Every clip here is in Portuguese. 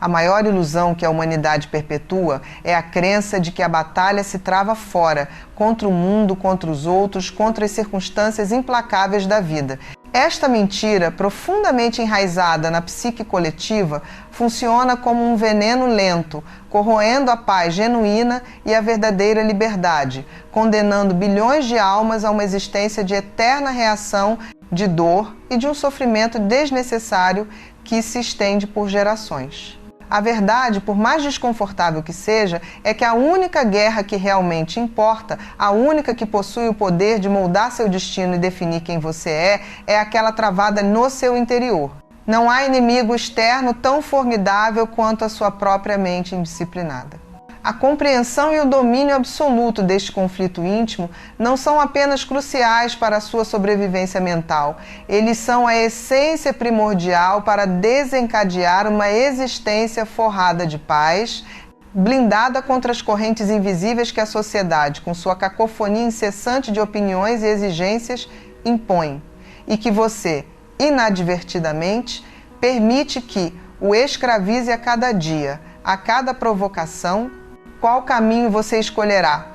A maior ilusão que a humanidade perpetua é a crença de que a batalha se trava fora, contra o mundo, contra os outros, contra as circunstâncias implacáveis da vida. Esta mentira, profundamente enraizada na psique coletiva, funciona como um veneno lento, corroendo a paz genuína e a verdadeira liberdade, condenando bilhões de almas a uma existência de eterna reação, de dor e de um sofrimento desnecessário que se estende por gerações. A verdade, por mais desconfortável que seja, é que a única guerra que realmente importa, a única que possui o poder de moldar seu destino e definir quem você é aquela travada no seu interior. Não há inimigo externo tão formidável quanto a sua própria mente indisciplinada. A compreensão e o domínio absoluto deste conflito íntimo não são apenas cruciais para a sua sobrevivência mental, eles são a essência primordial para desencadear uma existência forrada de paz, blindada contra as correntes invisíveis que a sociedade, com sua cacofonia incessante de opiniões e exigências, impõe, e que você, inadvertidamente, permite que o escravize a cada dia, a cada provocação. Qual caminho você escolherá?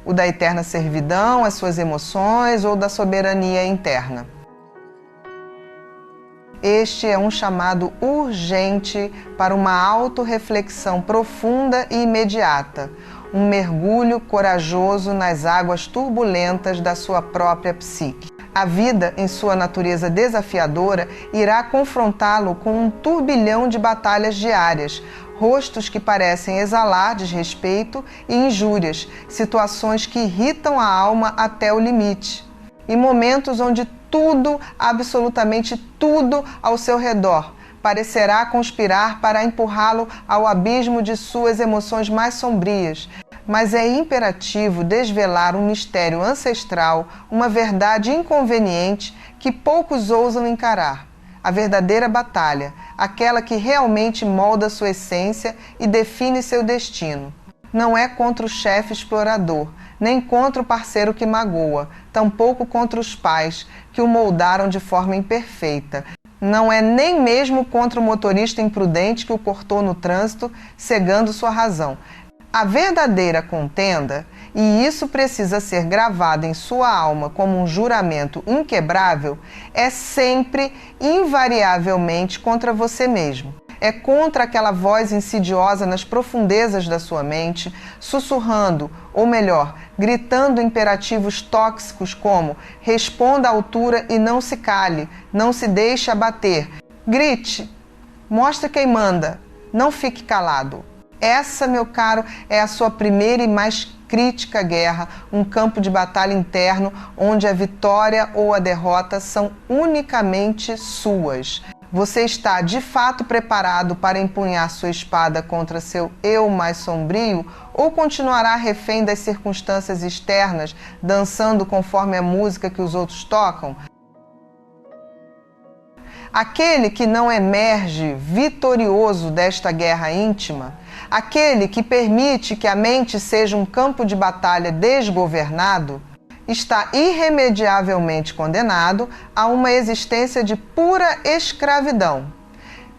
O da eterna servidão, as suas emoções ou da soberania interna? Este é um chamado urgente para uma autorreflexão profunda e imediata, um mergulho corajoso nas águas turbulentas da sua própria psique. A vida, em sua natureza desafiadora, irá confrontá-lo com um turbilhão de batalhas diárias, rostos que parecem exalar desrespeito e injúrias, situações que irritam a alma até o limite, e momentos onde tudo, absolutamente tudo ao seu redor, parecerá conspirar para empurrá-lo ao abismo de suas emoções mais sombrias. Mas é imperativo desvelar um mistério ancestral, uma verdade inconveniente que poucos ousam encarar. A verdadeira batalha, aquela que realmente molda sua essência e define seu destino. Não é contra o chefe explorador, nem contra o parceiro que magoa, tampouco contra os pais que o moldaram de forma imperfeita. Não é nem mesmo contra o motorista imprudente que o cortou no trânsito, cegando sua razão. A verdadeira contenda, e isso precisa ser gravado em sua alma como um juramento inquebrável, é sempre, invariavelmente, contra você mesmo. É contra aquela voz insidiosa nas profundezas da sua mente, sussurrando, ou melhor, gritando imperativos tóxicos como: responda à altura e não se cale, não se deixe abater. Grite, mostre quem manda, não fique calado. Essa, meu caro, é a sua primeira e mais crítica guerra, um campo de batalha interno onde a vitória ou a derrota são unicamente suas. Você está, de fato, preparado para empunhar sua espada contra seu eu mais sombrio ou continuará refém das circunstâncias externas, dançando conforme a música que os outros tocam? Aquele que não emerge vitorioso desta guerra íntima, aquele que permite que a mente seja um campo de batalha desgovernado, está irremediavelmente condenado a uma existência de pura escravidão.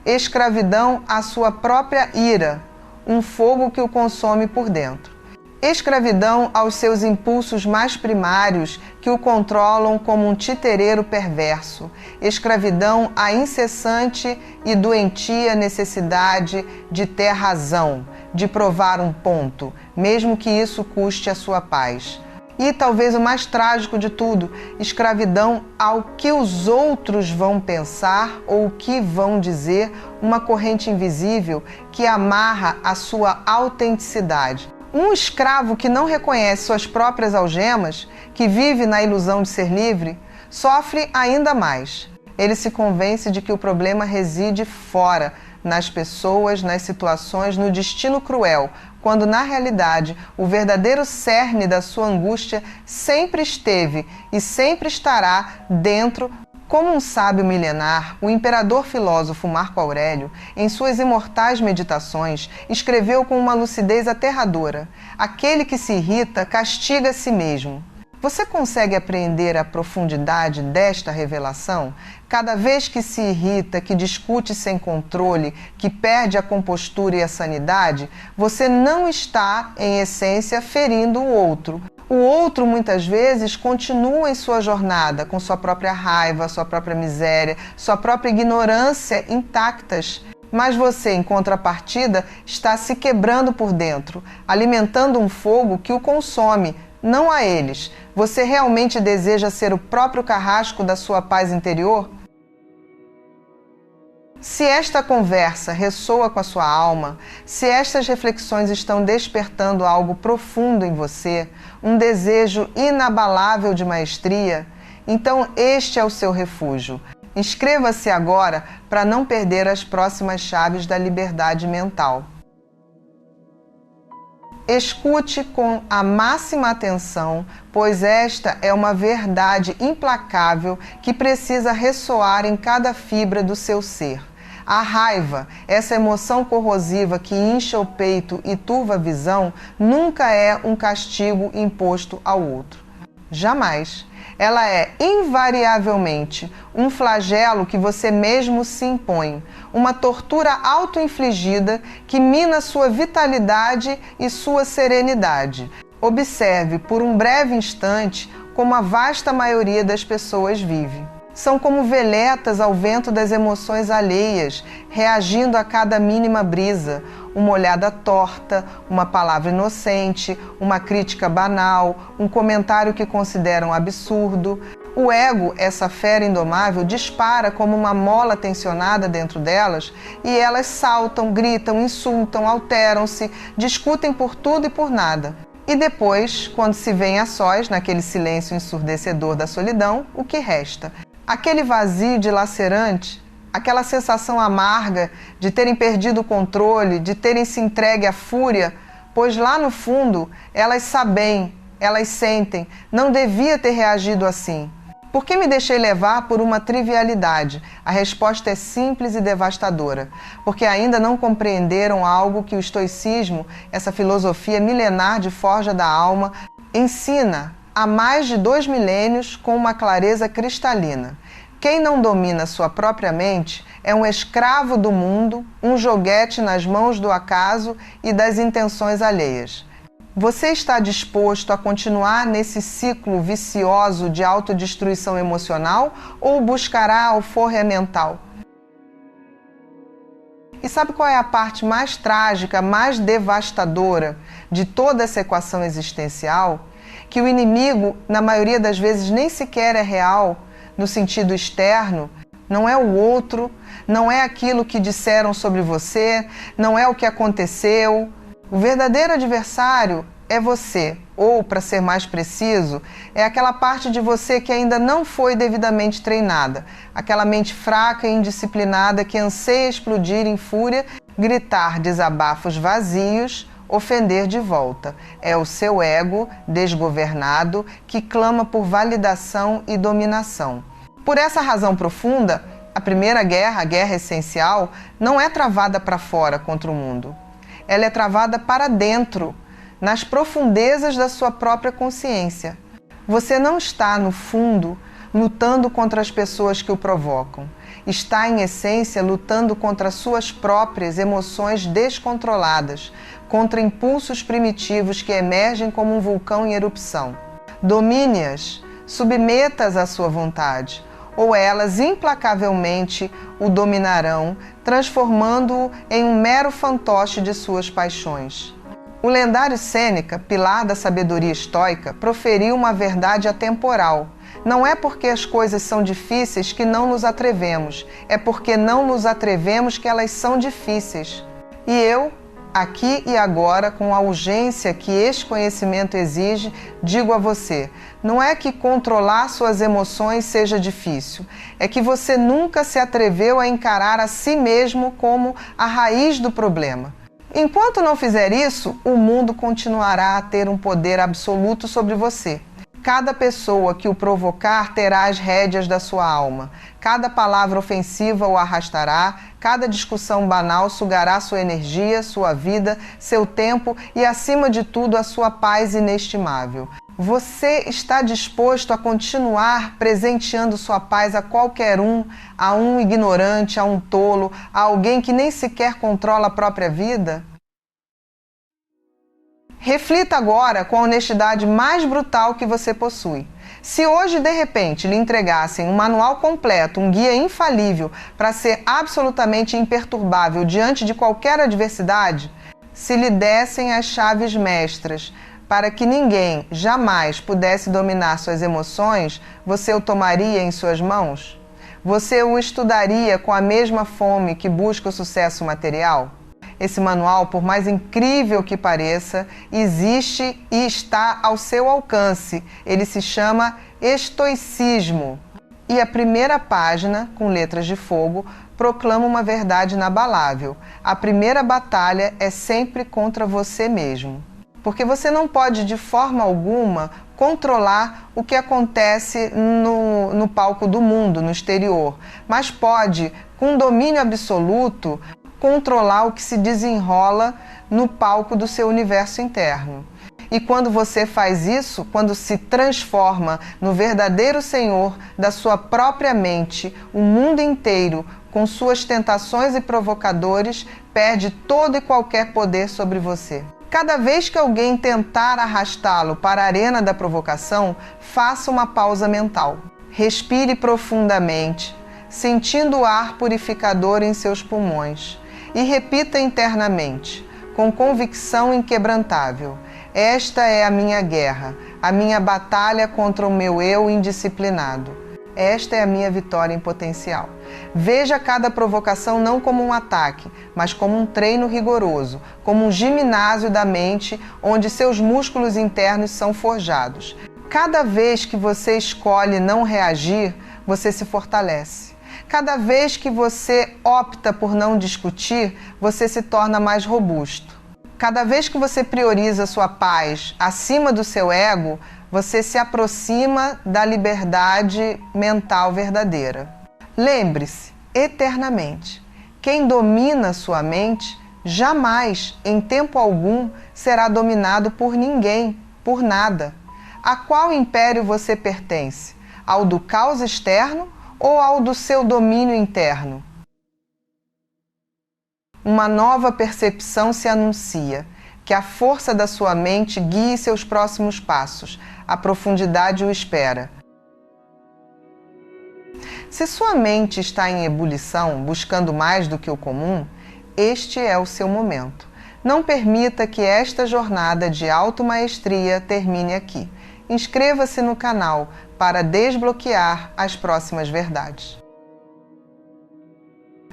Escravidão à sua própria ira, um fogo que o consome por dentro. Escravidão aos seus impulsos mais primários que o controlam como um titereiro perverso. Escravidão à incessante e doentia necessidade de ter razão, de provar um ponto, mesmo que isso custe a sua paz. E talvez o mais trágico de tudo, escravidão ao que os outros vão pensar ou o que vão dizer, uma corrente invisível que amarra a sua autenticidade. Um escravo que não reconhece suas próprias algemas, que vive na ilusão de ser livre, sofre ainda mais. Ele se convence de que o problema reside fora, nas pessoas, nas situações, no destino cruel, quando na realidade o verdadeiro cerne da sua angústia sempre esteve e sempre estará dentro. Como um sábio milenar, o imperador filósofo Marco Aurélio, em suas imortais meditações, escreveu com uma lucidez aterradora: aquele que se irrita castiga a si mesmo. Você consegue apreender a profundidade desta revelação? Cada vez que se irrita, que discute sem controle, que perde a compostura e a sanidade, você não está, em essência, ferindo o outro. O outro, muitas vezes, continua em sua jornada, com sua própria raiva, sua própria miséria, sua própria ignorância intactas. Mas você, em contrapartida, está se quebrando por dentro, alimentando um fogo que o consome, não a eles. Você realmente deseja ser o próprio carrasco da sua paz interior? Se esta conversa ressoa com a sua alma, se estas reflexões estão despertando algo profundo em você, um desejo inabalável de maestria, então este é o seu refúgio. Inscreva-se agora para não perder as próximas chaves da liberdade mental. Escute com a máxima atenção, pois esta é uma verdade implacável que precisa ressoar em cada fibra do seu ser. A raiva, essa emoção corrosiva que incha o peito e turva a visão, nunca é um castigo imposto ao outro. Jamais. Ela é invariavelmente um flagelo que você mesmo se impõe, uma tortura auto-infligida que mina sua vitalidade e sua serenidade. Observe por um breve instante como a vasta maioria das pessoas vive. São como veletas ao vento das emoções alheias, reagindo a cada mínima brisa, uma olhada torta, uma palavra inocente, uma crítica banal, um comentário que consideram absurdo. O ego, essa fera indomável, dispara como uma mola tensionada dentro delas e elas saltam, gritam, insultam, alteram-se, discutem por tudo e por nada. E depois, quando se vêem a sós, naquele silêncio ensurdecedor da solidão, o que resta? Aquele vazio dilacerante, aquela sensação amarga de terem perdido o controle, de terem se entregue à fúria, pois lá no fundo elas sabem, elas sentem, não devia ter reagido assim. Por que me deixei levar por uma trivialidade? A resposta é simples e devastadora, porque ainda não compreenderam algo que o estoicismo, essa filosofia milenar de forja da alma, ensina há mais de 2 milênios com uma clareza cristalina. Quem não domina sua própria mente é um escravo do mundo, um joguete nas mãos do acaso e das intenções alheias. Você está disposto a continuar nesse ciclo vicioso de autodestruição emocional ou buscará a alforria mental? E sabe qual é a parte mais trágica, mais devastadora de toda essa equação existencial? Que o inimigo, na maioria das vezes, nem sequer é real, no sentido externo, não é o outro, não é aquilo que disseram sobre você, não é o que aconteceu. O verdadeiro adversário é você, ou, para ser mais preciso, é aquela parte de você que ainda não foi devidamente treinada, aquela mente fraca e indisciplinada que anseia explodir em fúria, gritar desabafos vazios, ofender de volta. É o seu ego desgovernado que clama por validação e dominação. Por essa razão profunda, a primeira guerra, a guerra essencial, não é travada para fora contra o mundo. Ela é travada para dentro, nas profundezas da sua própria consciência. Você não está, no fundo, lutando contra as pessoas que o provocam. Está, em essência, lutando contra suas próprias emoções descontroladas, contra impulsos primitivos que emergem como um vulcão em erupção. Domine-as, submeta-as à sua vontade, ou elas implacavelmente o dominarão, transformando-o em um mero fantoche de suas paixões. O lendário Sêneca, pilar da sabedoria estoica, proferiu uma verdade atemporal. Não é porque as coisas são difíceis que não nos atrevemos, é porque não nos atrevemos que elas são difíceis. E eu, aqui e agora, com a urgência que este conhecimento exige, digo a você, não é que controlar suas emoções seja difícil, é que você nunca se atreveu a encarar a si mesmo como a raiz do problema. Enquanto não fizer isso, o mundo continuará a ter um poder absoluto sobre você. Cada pessoa que o provocar terá as rédeas da sua alma. Cada palavra ofensiva o arrastará, cada discussão banal sugará sua energia, sua vida, seu tempo e, acima de tudo, a sua paz inestimável. Você está disposto a continuar presenteando sua paz a qualquer um, a um ignorante, a um tolo, a alguém que nem sequer controla a própria vida? Reflita agora com a honestidade mais brutal que você possui. Se hoje, de repente, lhe entregassem um manual completo, um guia infalível para ser absolutamente imperturbável diante de qualquer adversidade, se lhe dessem as chaves mestras para que ninguém jamais pudesse dominar suas emoções, você o tomaria em suas mãos? Você o estudaria com a mesma fome que busca o sucesso material? Esse manual, por mais incrível que pareça, existe e está ao seu alcance. Ele se chama Estoicismo. E a primeira página, com letras de fogo, proclama uma verdade inabalável. A primeira batalha é sempre contra você mesmo. Porque você não pode, de forma alguma, controlar o que acontece no palco do mundo, no exterior. Mas pode, com domínio absoluto, controlar o que se desenrola no palco do seu universo interno. E quando você faz isso, quando se transforma no verdadeiro senhor da sua própria mente, o mundo inteiro, com suas tentações e provocadores, perde todo e qualquer poder sobre você. Cada vez que alguém tentar arrastá-lo para a arena da provocação, faça uma pausa mental. Respire profundamente, sentindo o ar purificador em seus pulmões. E repita internamente, com convicção inquebrantável: esta é a minha guerra, a minha batalha contra o meu eu indisciplinado. Esta é a minha vitória em potencial. Veja cada provocação não como um ataque, mas como um treino rigoroso, como um ginásio da mente onde seus músculos internos são forjados. Cada vez que você escolhe não reagir, você se fortalece. Cada vez que você opta por não discutir, você se torna mais robusto. Cada vez que você prioriza sua paz acima do seu ego, você se aproxima da liberdade mental verdadeira. Lembre-se, eternamente, quem domina sua mente jamais, em tempo algum, será dominado por ninguém, por nada. A qual império você pertence? Ao do caos externo ou ao do seu domínio interno? Uma nova percepção se anuncia, que a força da sua mente guie seus próximos passos, a profundidade o espera. Se sua mente está em ebulição, buscando mais do que o comum, este é o seu momento. Não permita que esta jornada de automaestria termine aqui. Inscreva-se no canal para desbloquear as próximas verdades.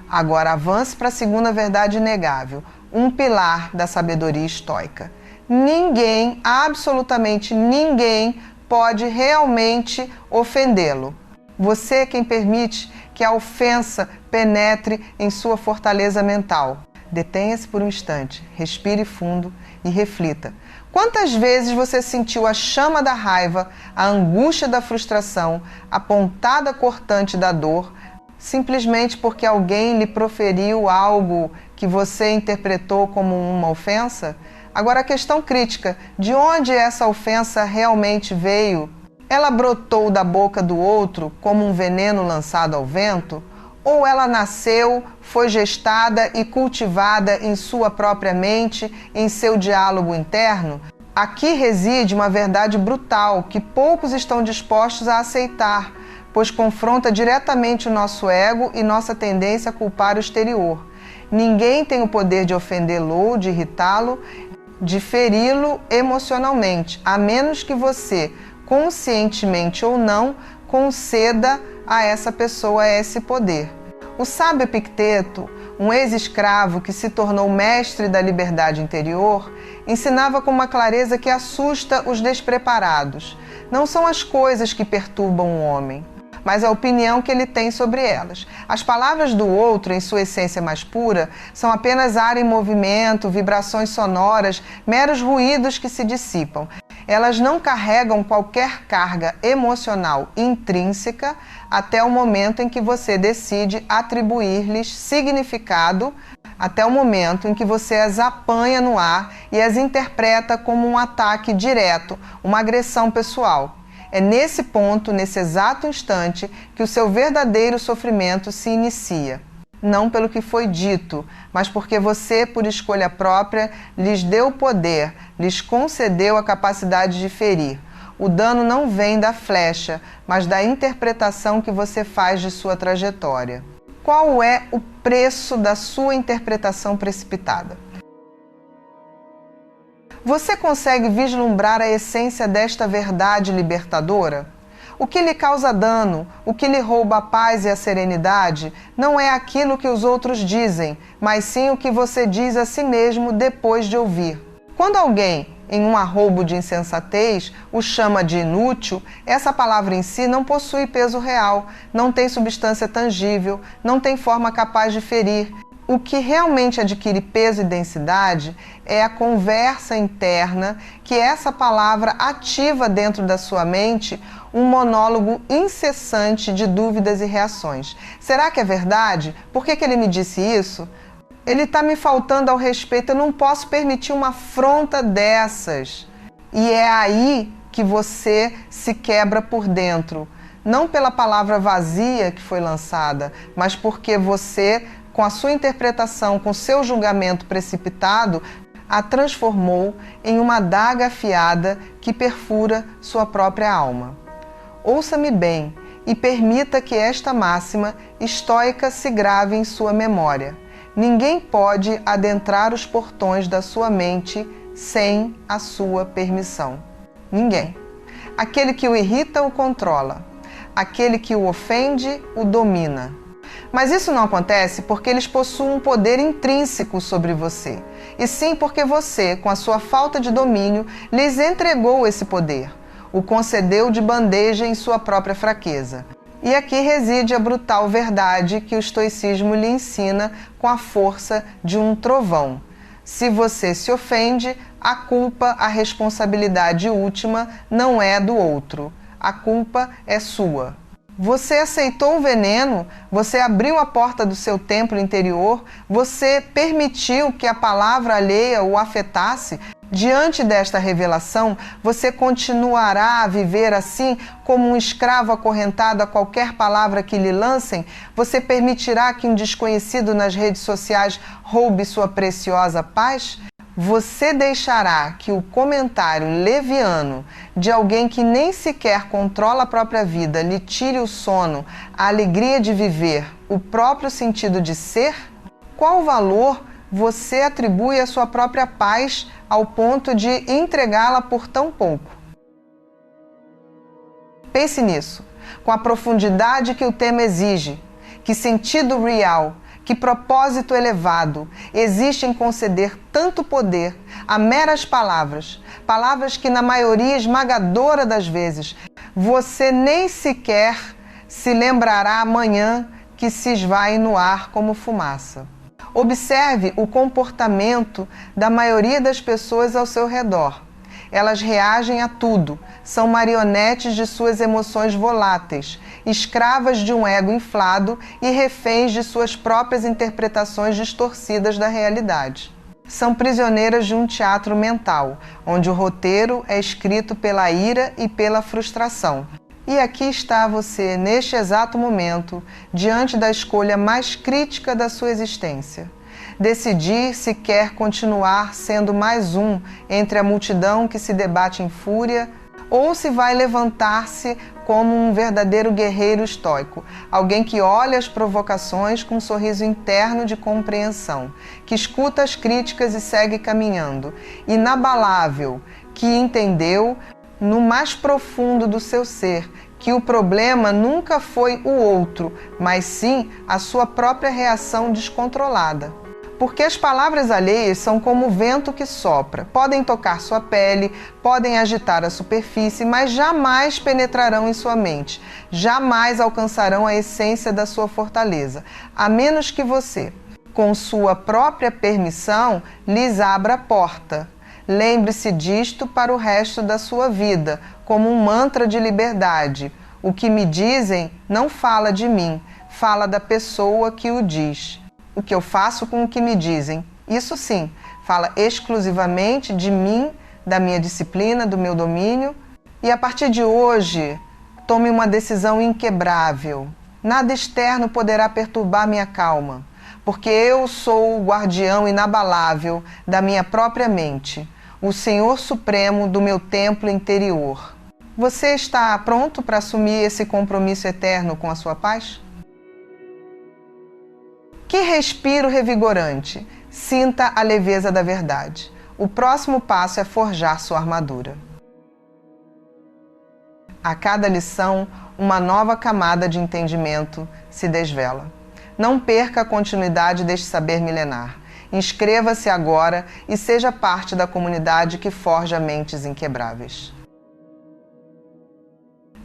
Agora avance para a segunda verdade inegável, um pilar da sabedoria estoica. Ninguém, absolutamente ninguém, pode realmente ofendê-lo. Você é quem permite que a ofensa penetre em sua fortaleza mental. Detenha-se por um instante, respire fundo e reflita. Quantas vezes você sentiu a chama da raiva, a angústia da frustração, a pontada cortante da dor, simplesmente porque alguém lhe proferiu algo que você interpretou como uma ofensa? Agora a questão crítica, de onde essa ofensa realmente veio? Ela brotou da boca do outro como um veneno lançado ao vento? Ou ela nasceu, foi gestada e cultivada em sua própria mente, em seu diálogo interno? Aqui reside uma verdade brutal que poucos estão dispostos a aceitar, pois confronta diretamente o nosso ego e nossa tendência a culpar o exterior. Ninguém tem o poder de ofendê-lo, de irritá-lo, de feri-lo emocionalmente, a menos que você, conscientemente ou não, conceda a essa pessoa esse poder. O sábio Epicteto, um ex-escravo que se tornou mestre da liberdade interior, ensinava com uma clareza que assusta os despreparados. Não são as coisas que perturbam o homem, mas a opinião que ele tem sobre elas. As palavras do outro, em sua essência mais pura, são apenas ar em movimento, vibrações sonoras, meros ruídos que se dissipam. Elas não carregam qualquer carga emocional intrínseca até o momento em que você decide atribuir-lhes significado, até o momento em que você as apanha no ar e as interpreta como um ataque direto, uma agressão pessoal. É nesse ponto, nesse exato instante, que o seu verdadeiro sofrimento se inicia. Não pelo que foi dito, mas porque você, por escolha própria, lhes deu poder, lhes concedeu a capacidade de ferir. O dano não vem da flecha, mas da interpretação que você faz de sua trajetória. Qual é o preço da sua interpretação precipitada? Você consegue vislumbrar a essência desta verdade libertadora? O que lhe causa dano, o que lhe rouba a paz e a serenidade, não é aquilo que os outros dizem, mas sim o que você diz a si mesmo depois de ouvir. Quando alguém, em um arroubo de insensatez, o chama de inútil, essa palavra em si não possui peso real, não tem substância tangível, não tem forma capaz de ferir. O que realmente adquire peso e densidade é a conversa interna que essa palavra ativa dentro da sua mente, um monólogo incessante de dúvidas e reações. Será que é verdade? Por que ele me disse isso? Ele está me faltando ao respeito, eu não posso permitir uma afronta dessas. E é aí que você se quebra por dentro. Não pela palavra vazia que foi lançada, mas porque você, com a sua interpretação, com seu julgamento precipitado, a transformou em uma adaga afiada que perfura sua própria alma. Ouça-me bem e permita que esta máxima estoica se grave em sua memória. Ninguém pode adentrar os portões da sua mente sem a sua permissão. Ninguém. Aquele que o irrita o controla. Aquele que o ofende o domina. Mas isso não acontece porque eles possuem um poder intrínseco sobre você, e sim porque você, com a sua falta de domínio, lhes entregou esse poder, o concedeu de bandeja em sua própria fraqueza. E aqui reside a brutal verdade que o estoicismo lhe ensina com a força de um trovão. Se você se ofende, a culpa, a responsabilidade última não é do outro. A culpa é sua. Você aceitou o veneno, você abriu a porta do seu templo interior, você permitiu que a palavra alheia o afetasse. Diante desta revelação, você continuará a viver assim, como um escravo acorrentado a qualquer palavra que lhe lancem? Você permitirá que um desconhecido nas redes sociais roube sua preciosa paz? Você deixará que o comentário leviano de alguém que nem sequer controla a própria vida lhe tire o sono, a alegria de viver, o próprio sentido de ser? Qual valor você atribui à sua própria paz ao ponto de entregá-la por tão pouco? Pense nisso, com a profundidade que o tema exige. Que sentido real, que propósito elevado existe em conceder tanto poder a meras palavras, palavras que na maioria esmagadora das vezes você nem sequer se lembrará amanhã que se esvai no ar como fumaça. Observe o comportamento da maioria das pessoas ao seu redor. Elas reagem a tudo, são marionetes de suas emoções voláteis, escravas de um ego inflado e reféns de suas próprias interpretações distorcidas da realidade. São prisioneiras de um teatro mental, onde o roteiro é escrito pela ira e pela frustração. E aqui está você, neste exato momento, diante da escolha mais crítica da sua existência. Decidir se quer continuar sendo mais um entre a multidão que se debate em fúria, ou se vai levantar-se como um verdadeiro guerreiro estoico, alguém que olha as provocações com um sorriso interno de compreensão, que escuta as críticas e segue caminhando, inabalável, que entendeu no mais profundo do seu ser que o problema nunca foi o outro, mas sim a sua própria reação descontrolada. Porque as palavras alheias são como o vento que sopra, podem tocar sua pele, podem agitar a superfície, mas jamais penetrarão em sua mente, jamais alcançarão a essência da sua fortaleza, a menos que você, com sua própria permissão, lhes abra a porta. Lembre-se disto para o resto da sua vida, como um mantra de liberdade. O que me dizem não fala de mim, fala da pessoa que o diz. O que eu faço com o que me dizem, isso sim, fala exclusivamente de mim, da minha disciplina, do meu domínio. E a partir de hoje, tome uma decisão inquebrável. Nada externo poderá perturbar minha calma, porque eu sou o guardião inabalável da minha própria mente, o Senhor Supremo do meu templo interior. Você está pronto para assumir esse compromisso eterno com a sua paz? Que respiro revigorante! Sinta a leveza da verdade. O próximo passo é forjar sua armadura. A cada lição, uma nova camada de entendimento se desvela. Não perca a continuidade deste saber milenar. Inscreva-se agora e seja parte da comunidade que forja mentes inquebráveis.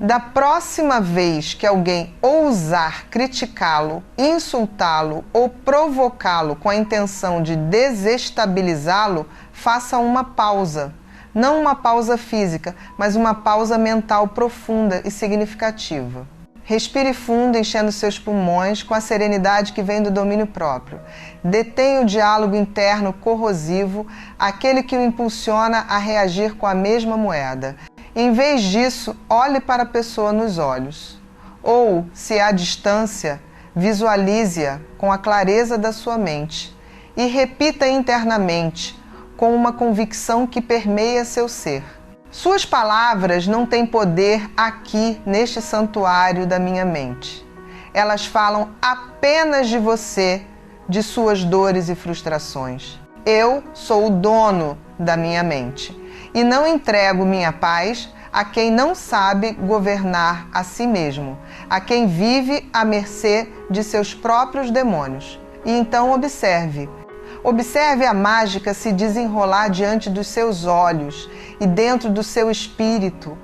Da próxima vez que alguém ousar criticá-lo, insultá-lo ou provocá-lo com a intenção de desestabilizá-lo, faça uma pausa. Não uma pausa física, mas uma pausa mental profunda e significativa. Respire fundo, enchendo seus pulmões com a serenidade que vem do domínio próprio. Detenha o diálogo interno corrosivo, aquele que o impulsiona a reagir com a mesma moeda. Em vez disso, olhe para a pessoa nos olhos. Ou, se há distância, visualize-a com a clareza da sua mente e repita internamente, com uma convicção que permeia seu ser. Suas palavras não têm poder aqui neste santuário da minha mente. Elas falam apenas de você, de suas dores e frustrações. Eu sou o dono da minha mente e não entrego minha paz a quem não sabe governar a si mesmo, a quem vive à mercê de seus próprios demônios. E então observe a mágica se desenrolar diante dos seus olhos e dentro do seu espírito.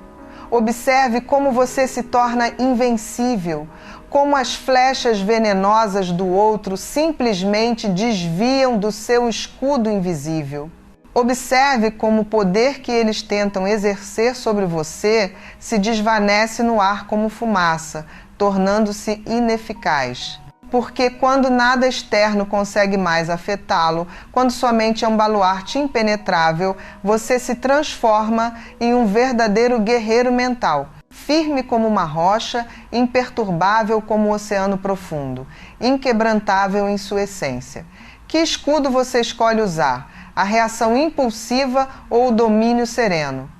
Observe como você se torna invencível, como as flechas venenosas do outro simplesmente desviam do seu escudo invisível. Observe como o poder que eles tentam exercer sobre você se desvanece no ar como fumaça, tornando-se ineficaz. Porque quando nada externo consegue mais afetá-lo, quando sua mente é um baluarte impenetrável, você se transforma em um verdadeiro guerreiro mental, firme como uma rocha, imperturbável como o oceano profundo, inquebrantável em sua essência. Que escudo você escolhe usar? A reação impulsiva ou o domínio sereno?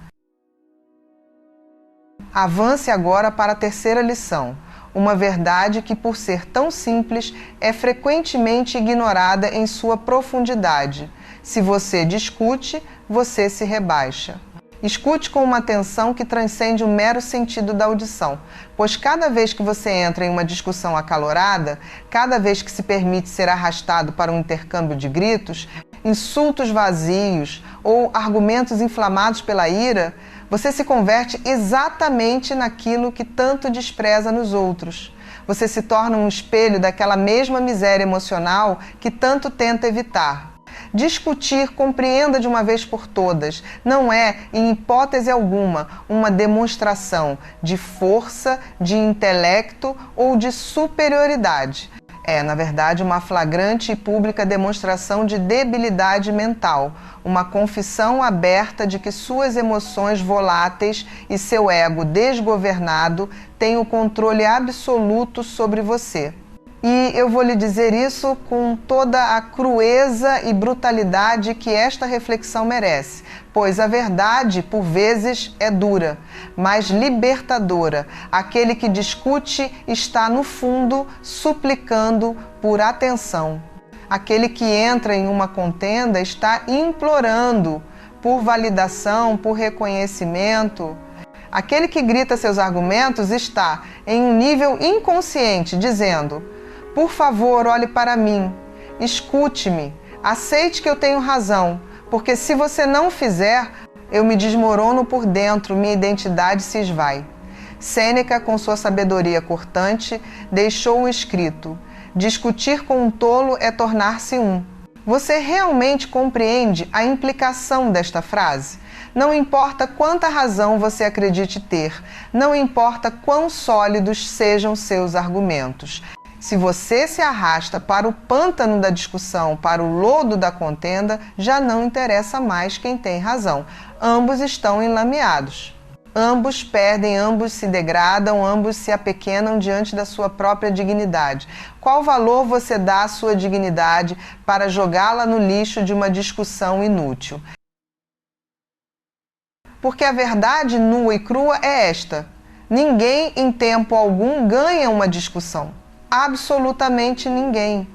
Avance agora para a terceira lição. Uma verdade que, por ser tão simples, é frequentemente ignorada em sua profundidade. Se você discute, você se rebaixa. Escute com uma atenção que transcende o mero sentido da audição, pois cada vez que você entra em uma discussão acalorada, cada vez que se permite ser arrastado para um intercâmbio de gritos, insultos vazios ou argumentos inflamados pela ira, você se converte exatamente naquilo que tanto despreza nos outros. Você se torna um espelho daquela mesma miséria emocional que tanto tenta evitar. Discutir, compreenda de uma vez por todas, não é, em hipótese alguma, uma demonstração de força, de intelecto ou de superioridade. É, na verdade, uma flagrante e pública demonstração de debilidade mental, uma confissão aberta de que suas emoções voláteis e seu ego desgovernado têm o controle absoluto sobre você. E eu vou lhe dizer isso com toda a crueza e brutalidade que esta reflexão merece, pois a verdade, por vezes, é dura, mas libertadora. Aquele que discute está, no fundo, suplicando por atenção. Aquele que entra em uma contenda está implorando por validação, por reconhecimento. Aquele que grita seus argumentos está em um nível inconsciente, dizendo: por favor, olhe para mim, escute-me, aceite que eu tenho razão, porque se você não fizer, eu me desmorono por dentro, minha identidade se esvai. Sêneca, com sua sabedoria cortante, deixou o escrito: discutir com um tolo é tornar-se um. Você realmente compreende a implicação desta frase? Não importa quanta razão você acredite ter, não importa quão sólidos sejam seus argumentos. Se você se arrasta para o pântano da discussão, para o lodo da contenda, já não interessa mais quem tem razão. Ambos estão enlameados. Ambos perdem, ambos se degradam, ambos se apequenam diante da sua própria dignidade. Qual valor você dá à sua dignidade para jogá-la no lixo de uma discussão inútil? Porque a verdade nua e crua é esta: ninguém em tempo algum ganha uma discussão. Absolutamente ninguém.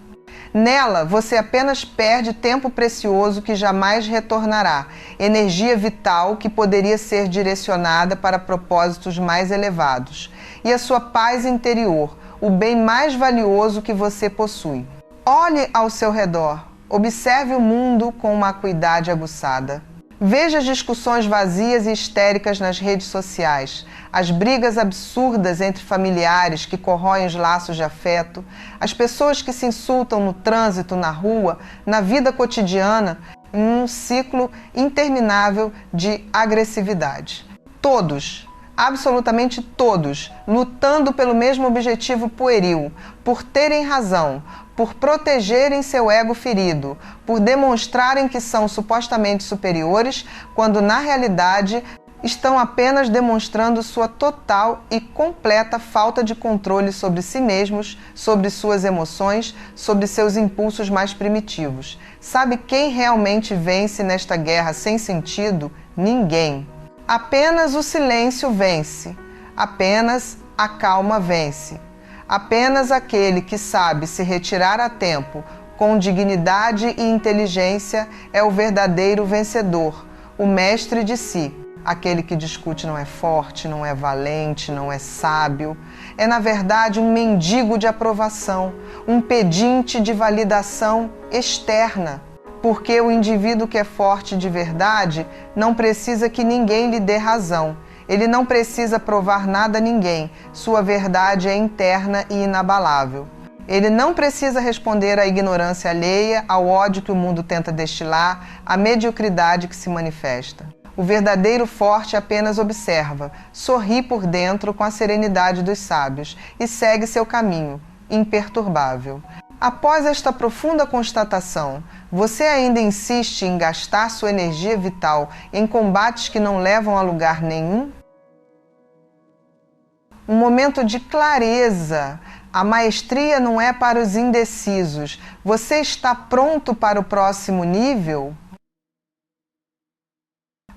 Nela, você apenas perde tempo precioso que jamais retornará, energia vital que poderia ser direcionada para propósitos mais elevados, e a sua paz interior, o bem mais valioso que você possui. Olhe ao seu redor, observe o mundo com uma acuidade aguçada. Veja as discussões vazias e histéricas nas redes sociais, as brigas absurdas entre familiares que corroem os laços de afeto, as pessoas que se insultam no trânsito, na rua, na vida cotidiana, em um ciclo interminável de agressividade. Todos, absolutamente todos, lutando pelo mesmo objetivo pueril, por terem razão, por protegerem seu ego ferido, por demonstrarem que são supostamente superiores, quando na realidade estão apenas demonstrando sua total e completa falta de controle sobre si mesmos, sobre suas emoções, sobre seus impulsos mais primitivos. Sabe quem realmente vence nesta guerra sem sentido? Ninguém. Apenas o silêncio vence, apenas a calma vence. Apenas aquele que sabe se retirar a tempo, com dignidade e inteligência, é o verdadeiro vencedor, o mestre de si. Aquele que discute não é forte, não é valente, não é sábio. É, na verdade, um mendigo de aprovação, um pedinte de validação externa. Porque o indivíduo que é forte de verdade não precisa que ninguém lhe dê razão. Ele não precisa provar nada a ninguém. Sua verdade é interna e inabalável. Ele não precisa responder à ignorância alheia, ao ódio que o mundo tenta destilar, à mediocridade que se manifesta. O verdadeiro forte apenas observa, sorri por dentro com a serenidade dos sábios e segue seu caminho, imperturbável. Após esta profunda constatação, você ainda insiste em gastar sua energia vital em combates que não levam a lugar nenhum? Um momento de clareza. A maestria não é para os indecisos. Você está pronto para o próximo nível?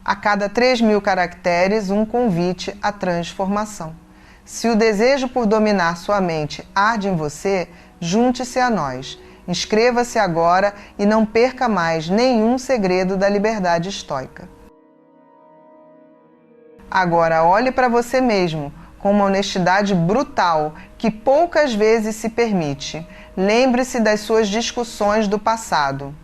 A cada 3.000 caracteres, um convite à transformação. Se o desejo por dominar sua mente arde em você, junte-se a nós. Inscreva-se agora e não perca mais nenhum segredo da liberdade estoica. Agora olhe para você mesmo, com uma honestidade brutal que poucas vezes se permite. Lembre-se das suas discussões do passado.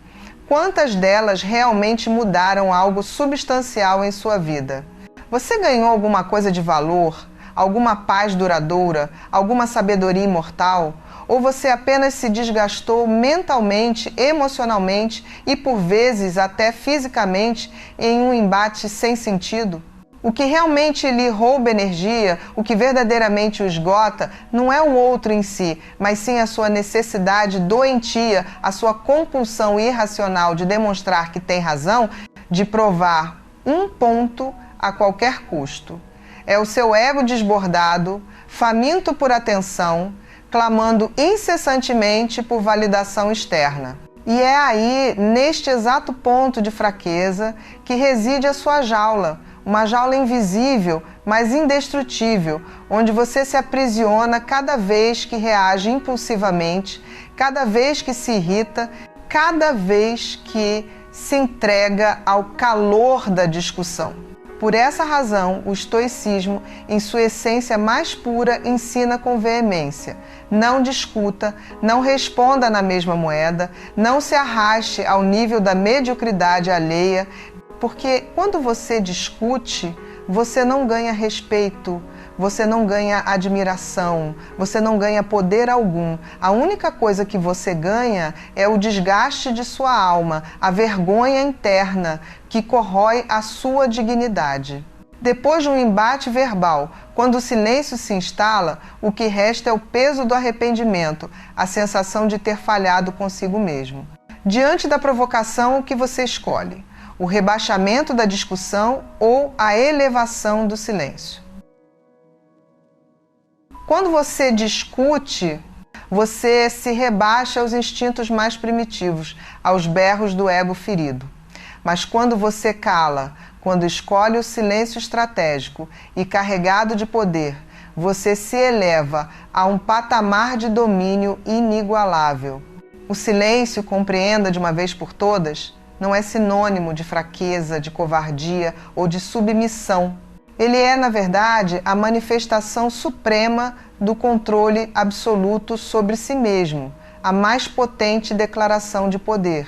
Quantas delas realmente mudaram algo substancial em sua vida? Você ganhou alguma coisa de valor? Alguma paz duradoura? Alguma sabedoria imortal? Ou você apenas se desgastou mentalmente, emocionalmente e por vezes até fisicamente em um embate sem sentido? O que realmente lhe rouba energia, o que verdadeiramente o esgota, não é o outro em si, mas sim a sua necessidade doentia, a sua compulsão irracional de demonstrar que tem razão, de provar um ponto a qualquer custo. É o seu ego desbordado, faminto por atenção, clamando incessantemente por validação externa. E é aí, neste exato ponto de fraqueza, que reside a sua jaula, uma jaula invisível, mas indestrutível, onde você se aprisiona cada vez que reage impulsivamente, cada vez que se irrita, cada vez que se entrega ao calor da discussão. Por essa razão, o estoicismo, em sua essência mais pura, ensina com veemência: não discuta, não responda na mesma moeda, não se arraste ao nível da mediocridade alheia, porque quando você discute, você não ganha respeito, você não ganha admiração, você não ganha poder algum. A única coisa que você ganha é o desgaste de sua alma, a vergonha interna que corrói a sua dignidade. Depois de um embate verbal, quando o silêncio se instala, o que resta é o peso do arrependimento, a sensação de ter falhado consigo mesmo. Diante da provocação, o que você escolhe? O rebaixamento da discussão ou a elevação do silêncio? Quando você discute, você se rebaixa aos instintos mais primitivos, aos berros do ego ferido. Mas quando você cala, quando escolhe o silêncio estratégico e carregado de poder, você se eleva a um patamar de domínio inigualável. O silêncio, compreenda de uma vez por todas, não é sinônimo de fraqueza, de covardia ou de submissão. Ele é, na verdade, a manifestação suprema do controle absoluto sobre si mesmo, a mais potente declaração de poder.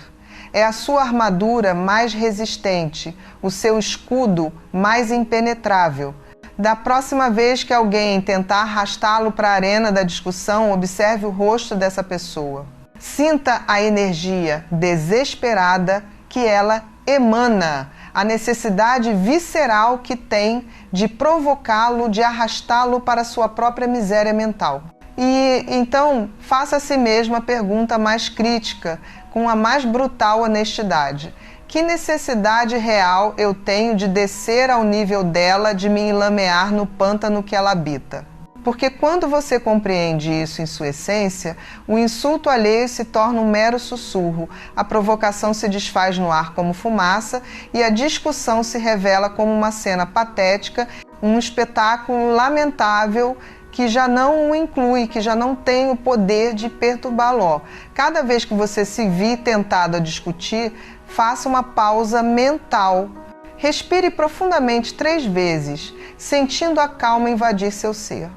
É a sua armadura mais resistente, o seu escudo mais impenetrável. Da próxima vez que alguém tentar arrastá-lo para a arena da discussão, observe o rosto dessa pessoa. Sinta a energia desesperada que ela emana, a necessidade visceral que tem de provocá-lo, de arrastá-lo para a sua própria miséria mental. E então, faça a si mesmo a pergunta mais crítica, com a mais brutal honestidade. Que necessidade real eu tenho de descer ao nível dela, de me enlamear no pântano que ela habita? Porque quando você compreende isso em sua essência, o insulto alheio se torna um mero sussurro, a provocação se desfaz no ar como fumaça e a discussão se revela como uma cena patética, um espetáculo lamentável que já não o inclui, que já não tem o poder de perturbá-lo. Cada vez que você se vir tentado a discutir, faça uma pausa mental. Respire profundamente 3 vezes, sentindo a calma invadir seu ser.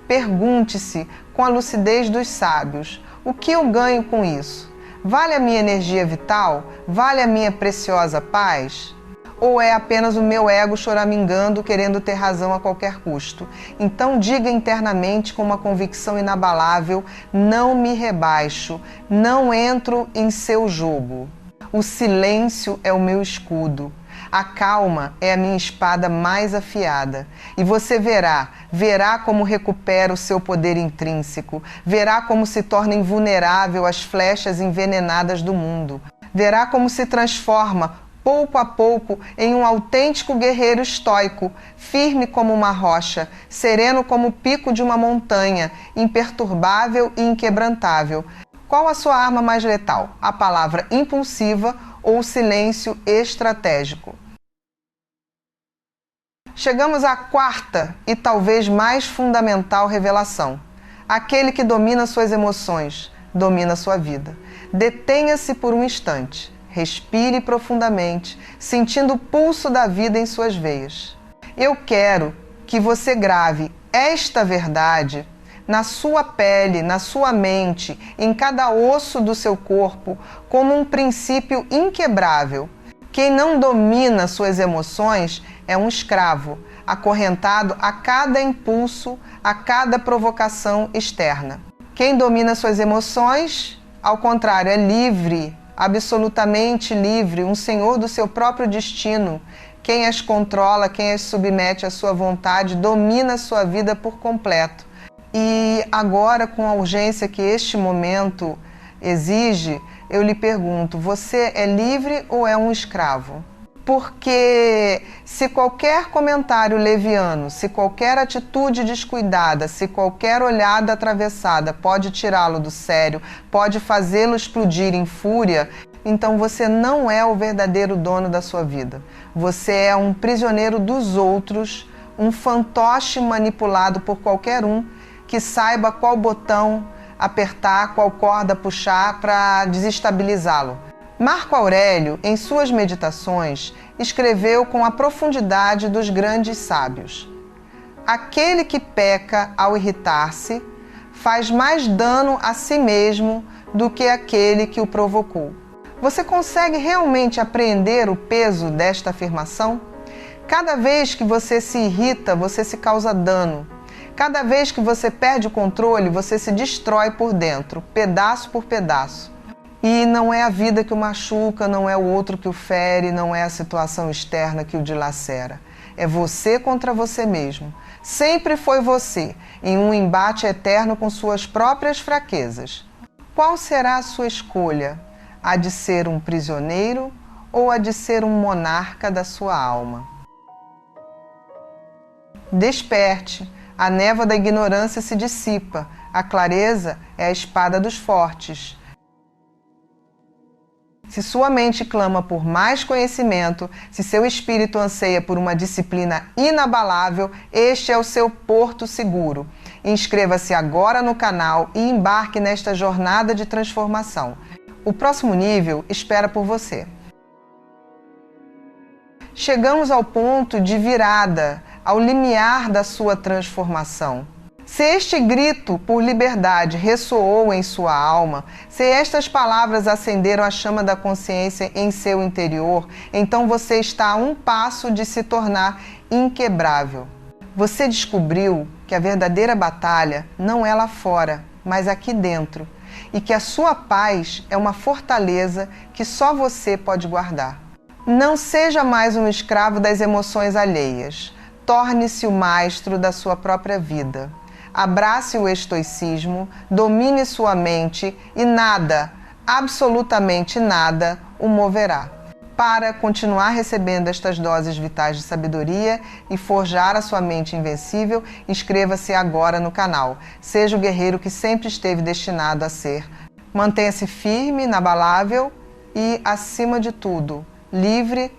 Pergunte-se, com a lucidez dos sábios, o que eu ganho com isso? Vale a minha energia vital? Vale a minha preciosa paz? Ou é apenas o meu ego choramingando, querendo ter razão a qualquer custo? Então diga internamente com uma convicção inabalável: não me rebaixo, não entro em seu jogo. O silêncio é o meu escudo. A calma é a minha espada mais afiada. E você verá como recupera o seu poder intrínseco, verá como se torna invulnerável às flechas envenenadas do mundo, verá como se transforma, pouco a pouco, em um autêntico guerreiro estoico, firme como uma rocha, sereno como o pico de uma montanha, imperturbável e inquebrantável. Qual a sua arma mais letal? A palavra impulsiva ou o silêncio estratégico? Chegamos à 4ª e talvez mais fundamental revelação. Aquele que domina suas emoções, domina sua vida. Detenha-se por um instante. Respire profundamente, sentindo o pulso da vida em suas veias. Eu quero que você grave esta verdade na sua pele, na sua mente, em cada osso do seu corpo, como um princípio inquebrável. Quem não domina suas emoções é um escravo, acorrentado a cada impulso, a cada provocação externa. Quem domina suas emoções, ao contrário, é livre, absolutamente livre, um senhor do seu próprio destino. Quem as controla, quem as submete à sua vontade, domina a sua vida por completo. E agora, com a urgência que este momento exige, eu lhe pergunto, você é livre ou é um escravo? Porque se qualquer comentário leviano, se qualquer atitude descuidada, se qualquer olhada atravessada pode tirá-lo do sério, pode fazê-lo explodir em fúria, então você não é o verdadeiro dono da sua vida. Você é um prisioneiro dos outros, um fantoche manipulado por qualquer um que saiba qual botão apertar, qual corda puxar para desestabilizá-lo. Marco Aurélio, em suas meditações, escreveu com a profundidade dos grandes sábios: aquele que peca ao irritar-se faz mais dano a si mesmo do que aquele que o provocou. Você consegue realmente apreender o peso desta afirmação? Cada vez que você se irrita, você se causa dano. Cada vez que você perde o controle, você se destrói por dentro, pedaço por pedaço. E não é a vida que o machuca, não é o outro que o fere, não é a situação externa que o dilacera. É você contra você mesmo. Sempre foi você, em um embate eterno com suas próprias fraquezas. Qual será a sua escolha? A de ser um prisioneiro ou a de ser um monarca da sua alma? Desperte, a névoa da ignorância se dissipa, a clareza é a espada dos fortes. Se sua mente clama por mais conhecimento, se seu espírito anseia por uma disciplina inabalável, este é o seu porto seguro. Inscreva-se agora no canal e embarque nesta jornada de transformação. O próximo nível espera por você. Chegamos ao ponto de virada, ao limiar da sua transformação. Se este grito por liberdade ressoou em sua alma, se estas palavras acenderam a chama da consciência em seu interior, então você está a um passo de se tornar inquebrável. Você descobriu que a verdadeira batalha não é lá fora, mas aqui dentro, e que a sua paz é uma fortaleza que só você pode guardar. Não seja mais um escravo das emoções alheias. Torne-se o maestro da sua própria vida. Abrace o estoicismo, domine sua mente e nada, absolutamente nada, o moverá. Para continuar recebendo estas doses vitais de sabedoria e forjar a sua mente invencível, inscreva-se agora no canal. Seja o guerreiro que sempre esteve destinado a ser. Mantenha-se firme, inabalável e, acima de tudo, livre